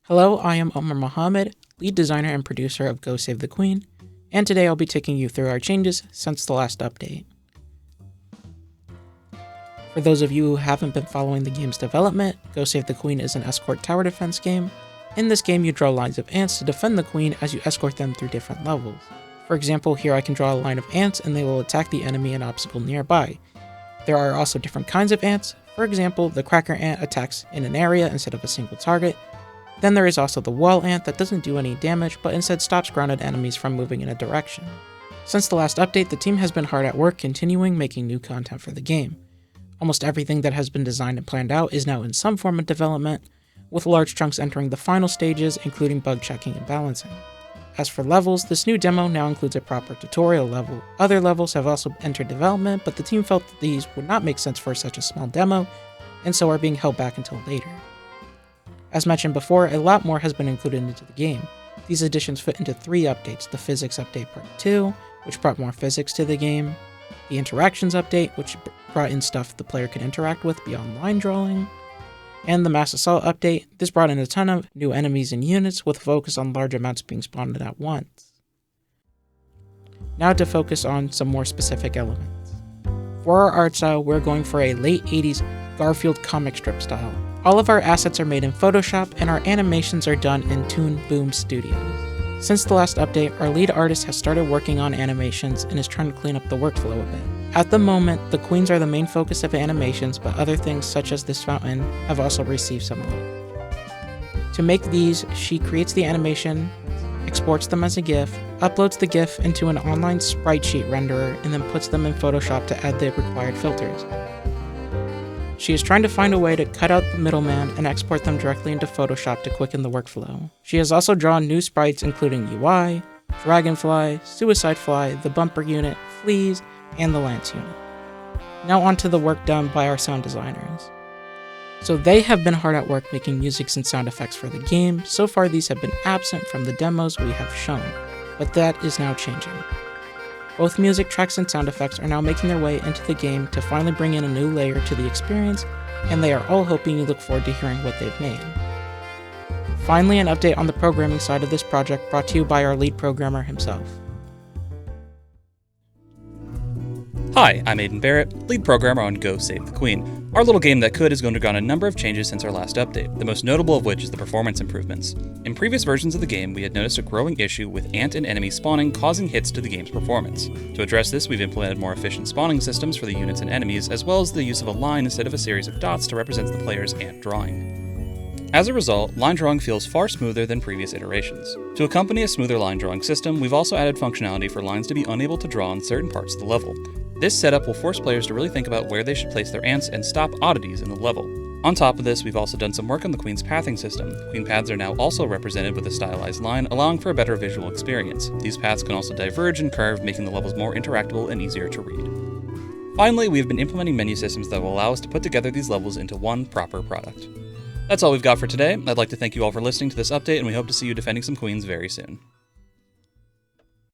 Hello, I am Omar Mohammed, lead designer and producer of Go Save the Queen, and today I'll be taking you through our changes since the last update. For those of you who haven't been following the game's development, Go Save the Queen is an escort tower defense game. In this game, you draw lines of ants to defend the queen as you escort them through different levels. For example, here I can draw a line of ants and they will attack the enemy and obstacle nearby. There are also different kinds of ants. For example, the cracker ant attacks in an area instead of a single target. Then there is also the wall ant that doesn't do any damage, but instead stops grounded enemies from moving in a direction. Since the last update, the team has been hard at work continuing making new content for the game. Almost everything that has been designed and planned out is now in some form of development, with large chunks entering the final stages, including bug checking and balancing. As for levels, this new demo now includes a proper tutorial level. Other levels have also entered development, but the team felt that these would not make sense for such a small demo, and so are being held back until later. As mentioned before, a lot more has been included into the game. These additions fit into 3 updates: the Physics Update Part 2, which brought more physics to the game, the Interactions Update, which brought in stuff the player could interact with beyond line drawing, and the Mass Assault Update. This brought in a ton of new enemies and units with focus on large amounts being spawned at once. Now to focus on some more specific elements. For our art style, we're going for a late 80s Garfield comic strip style. All of our assets are made in Photoshop and our animations are done in Toon Boom Studios. Since the last update, our lead artist has started working on animations and is trying to clean up the workflow a bit. At the moment, the queens are the main focus of animations, but other things such as this fountain have also received some love. To make these, she creates the animation, exports them as a GIF, uploads the GIF into an online sprite sheet renderer, and then puts them in Photoshop to add the required filters. She is trying to find a way to cut out the middleman and export them directly into Photoshop to quicken the workflow. She has also drawn new sprites including UI, Dragonfly, Suicide Fly, the Bumper Unit, Fleas, and the Lance Unit. Now onto the work done by our sound designers. So they have been hard at work making music and sound effects for the game. So far these have been absent from the demos we have shown, but that is now changing. Both music tracks and sound effects are now making their way into the game to finally bring in a new layer to the experience, and they are all hoping you look forward to hearing what they've made. Finally, an update on the programming side of this project brought to you by our lead programmer himself. Hi, I'm Aiden Barrett, lead programmer on Go Save the Queen. Our little game that could has undergone a number of changes since our last update, the most notable of which is the performance improvements. In previous versions of the game, we had noticed a growing issue with ant and enemy spawning causing hits to the game's performance. To address this, we've implemented more efficient spawning systems for the units and enemies, as well as the use of a line instead of a series of dots to represent the player's ant drawing. As a result, line drawing feels far smoother than previous iterations. To accompany a smoother line drawing system, we've also added functionality for lines to be unable to draw on certain parts of the level. This setup will force players to really think about where they should place their ants and stop oddities in the level. On top of this, we've also done some work on the Queen's pathing system. Queen paths are now also represented with a stylized line, allowing for a better visual experience. These paths can also diverge and curve, making the levels more interactable and easier to read. Finally, we have been implementing menu systems that will allow us to put together these levels into one proper product. That's all we've got for today. I'd like to thank you all for listening to this update, and we hope to see you defending some queens very soon.